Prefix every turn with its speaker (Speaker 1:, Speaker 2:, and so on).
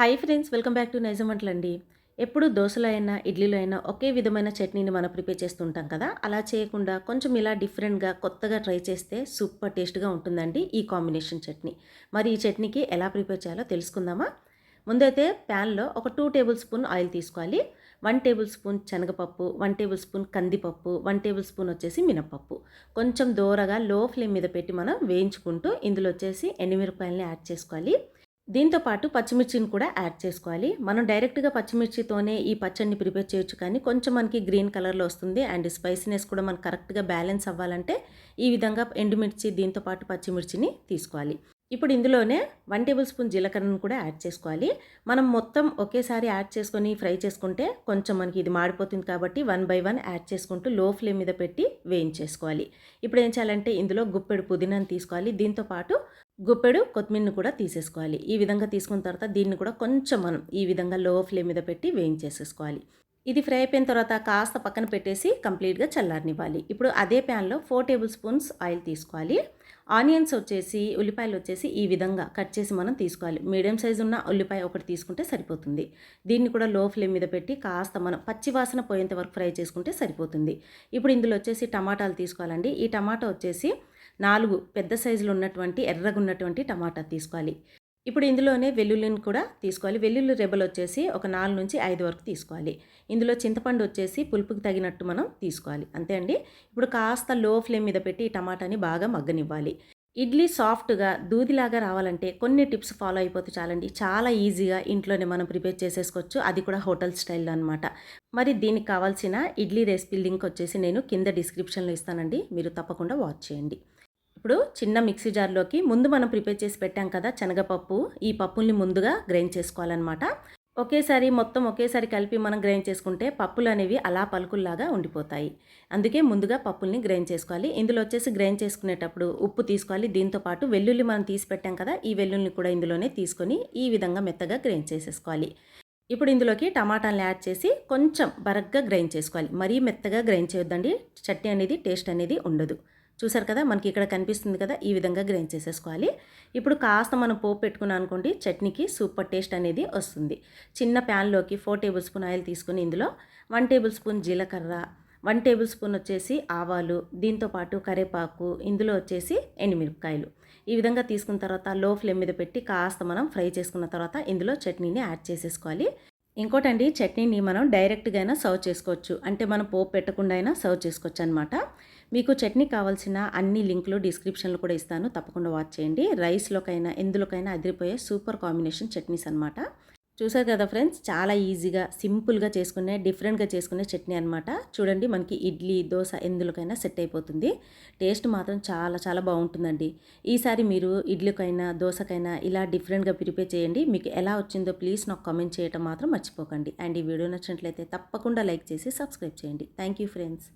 Speaker 1: Hi friends, welcome back to Nizam వంటలండి. ఎప్పుడు దోశలో అయినా ఇడ్లీలో అయినా ఒకే విధమైన చట్నీని మనం ప్రిపేర్ చేస్తూ ఉంటాం కదా. అలా చేయకుండా కొంచెం ఇలా డిఫరెంట్గా కొత్తగా ట్రై చేస్తే సూపర్ టేస్ట్గా ఉంటుందండి ఈ కాంబినేషన్ చట్నీ. మరి ఈ చట్నీకి ఎలా ప్రిపేర్ చేయాలో తెలుసుకుందామా. ముందైతే ప్యాన్లో ఒక 2 టేబుల్ స్పూన్ ఆయిల్ తీసుకోవాలి. 1 టేబుల్ స్పూన్ శనగపప్పు, 1 టేబుల్ స్పూన్ కందిపప్పు, 1 టేబుల్ స్పూన్ వచ్చేసి మినపప్పు కొంచెం దోరగా లో ఫ్లేమ్ మీద పెట్టి మనం వేయించుకుంటూ ఇందులో వచ్చేసి ఎండుమిరపకాయలని యాడ్ చేసుకోవాలి. దీంతో పాటు పచ్చిమిర్చిని కూడా యాడ్ చేసుకోవాలి. మనం డైరెక్ట్‌గా పచ్చిమిర్చితోనే ఈ పచ్చడిని ప్రిపేర్ చేయొచ్చు, కానీ కొంచెం మనకి గ్రీన్ కలర్‌లో వస్తుంది. అండ్ స్పైసీనెస్ కూడా మనకు కరెక్ట్‌గా బ్యాలెన్స్ అవ్వాలంటే ఈ విధంగా ఎండుమిర్చి దీంతో పాటు పచ్చిమిర్చిని తీసుకోవాలి. ఇప్పుడు ఇందులోనే 1 టేబుల్ స్పూన్ జీలకర్రను కూడా యాడ్ చేసుకోవాలి. మనం మొత్తం ఒకేసారి యాడ్ చేసుకొని ఫ్రై చేసుకుంటే కొంచెం మనకి ఇది మాడిపోతుంది కాబట్టి 1 బై 1 యాడ్ చేసుకుంటూ లో ఫ్లేమ్ మీద పెట్టి వేయించేసుకోవాలి. ఇప్పుడు ఏం చేయాలంటే ఇందులో గుప్పెడు పుదీనాను తీసుకోవాలి. దీంతో పాటు గుప్పెడు కొత్తిమీరను కూడా తీసేసుకోవాలి. ఈ విధంగా తీసుకున్న తర్వాత దీన్ని కూడా కొంచెం మనం ఈ విధంగా లో ఫ్లేమ్ మీద పెట్టి వేయించేసేసుకోవాలి. ఇది ఫ్రై అయిపోయిన తర్వాత కాస్త పక్కన పెట్టేసి కంప్లీట్‌గా చల్లారనివ్వాలి. ఇప్పుడు అదే ప్యాన్‌లో 4 టేబుల్ స్పూన్స్ ఆయిల్ తీసుకోవాలి. ఆనియన్స్ వచ్చేసి, ఉల్లిపాయలు వచ్చేసి ఈ విధంగా కట్ చేసి మనం తీసుకోవాలి. మీడియం సైజు ఉన్న ఉల్లిపాయ ఒకటి తీసుకుంటే సరిపోతుంది. దీన్ని కూడా లో ఫ్లేమ్ మీద పెట్టి కాస్త మనం పచ్చి వాసన పోయేంత వరకు ఫ్రై చేసుకుంటే సరిపోతుంది. ఇప్పుడు ఇందులో వచ్చేసి టమాటాలు తీసుకోవాలండి. ఈ టమాటా వచ్చేసి 4 పెద్ద సైజులో ఉన్నటువంటి ఎర్రగున్నటువంటి టమాటా తీసుకోవాలి. ఇప్పుడు ఇందులోనే వెల్లుల్లిని కూడా తీసుకోవాలి. వెల్లుల్లి రెబ్బలు వచ్చేసి ఒక 4-5 వరకు తీసుకోవాలి. ఇందులో చింతపండు వచ్చేసి పులుపుకి తగినట్టు మనం తీసుకోవాలి. అంతే అండి. ఇప్పుడు కాస్త లో ఫ్లేమ్ మీద పెట్టి ఈ టమాటాని బాగా మగ్గనివ్వాలి. ఇడ్లీ సాఫ్ట్‌గా దూదిలాగా రావాలంటే కొన్ని టిప్స్ ఫాలో అయిపోతే చాలండి. చాలా ఈజీగా ఇంట్లోనే మనం ప్రిపేర్ చేసేసుకోవచ్చు. అది కూడా హోటల్ స్టైల్‌లో అనమాట. మరి దీనికి కావాల్సిన ఇడ్లీ రెసిపీ లింక్ వచ్చేసి నేను కింద డిస్క్రిప్షన్‌లో ఇస్తానండి. మీరు తప్పకుండా వాచ్ చేయండి. ఇప్పుడు చిన్న మిక్సీ జార్లోకి ముందు మనం ప్రిపేర్ చేసి పెట్టాం కదా శనగపప్పు, ఈ పప్పుల్ని ముందుగా గ్రైండ్ చేసుకోవాలన్నమాట. ఒకేసారి కలిపి మనం గ్రైండ్ చేసుకుంటే పప్పులు అనేవి అలా పలుకుల్లాగా ఉండిపోతాయి. అందుకే ముందుగా పప్పుల్ని గ్రైండ్ చేసుకోవాలి. ఇందులో వచ్చేసి గ్రైండ్ చేసుకునేటప్పుడు ఉప్పు తీసుకోవాలి. దీంతో పాటు వెల్లుల్లి మనం తీసి పెట్టాం కదా, ఈ వెల్లుల్లిని కూడా ఇందులోనే తీసుకొని ఈ విధంగా మెత్తగా గ్రైండ్ చేసేసుకోవాలి. ఇప్పుడు ఇందులోకి టమాటాలను యాడ్ చేసి కొంచెం బరగ్గా గ్రైండ్ చేసుకోవాలి. మరీ మెత్తగా గ్రైండ్ చేయొద్దండి. చట్నీ అనేది టేస్ట్ అనేది ఉండదు. చూసారు కదా, మనకి ఇక్కడ కనిపిస్తుంది కదా, ఈ విధంగా గ్రైండ్ చేసేసుకోవాలి. ఇప్పుడు కాస్త మనం పోపు పెట్టుకున్నాం అనుకోండి, చట్నీకి సూపర్ టేస్ట్ అనేది వస్తుంది. చిన్న ప్యాన్లోకి 4 టేబుల్ స్పూన్ ఆయిల్ తీసుకుని ఇందులో 1 టేబుల్ స్పూన్ జీలకర్ర, 1 టేబుల్ స్పూన్ వచ్చేసి ఆవాలు, దీంతో పాటు కరివేపాకు, ఇందులో వచ్చేసి ఎండుమిరపకాయలు ఈ విధంగా తీసుకున్న తర్వాత లో ఫ్లేమ్ మీద పెట్టి కాస్త మనం ఫ్రై చేసుకున్న తర్వాత ఇందులో చట్నీని యాడ్ చేసేసుకోవాలి. ఇంకోటండి, చట్నీని మనం డైరెక్ట్గా అయినా సర్వ్ చేసుకోవచ్చు. అంటే మనం పోపు పెట్టకుండా అయినా సర్వ్ చేసుకోవచ్చు అనమాట. మీకు చట్నీ కావాల్సిన అన్ని లింకులు డిస్క్రిప్షన్లో కూడా ఇస్తాను. తప్పకుండా వాచ్ చేయండి. రైస్లోకైనా ఎందులోకైనా అదిరిపోయే సూపర్ కాంబినేషన్ చట్నీస్ అనమాట. చూసారు కదా ఫ్రెండ్స్, చాలా ఈజీగా సింపుల్గా చేసుకునే డిఫరెంట్గా చేసుకునే చట్నీ అనమాట. చూడండి, మనకి ఇడ్లీ దోశ ఎందులోకైనా సెట్ అయిపోతుంది. టేస్ట్ మాత్రం చాలా చాలా బాగుంటుందండి. ఈసారి మీరు ఇడ్లీకైనా దోశకైనా ఇలా డిఫరెంట్గా ప్రిపేర్ చేయండి. మీకు ఎలా వచ్చిందో ప్లీజ్ నాకు కామెంట్ చేయడం మాత్రం మర్చిపోకండి. అండ్ ఈ వీడియో నచ్చినట్లయితే తప్పకుండా లైక్ చేసి సబ్స్క్రైబ్ చేయండి. Thank you friends.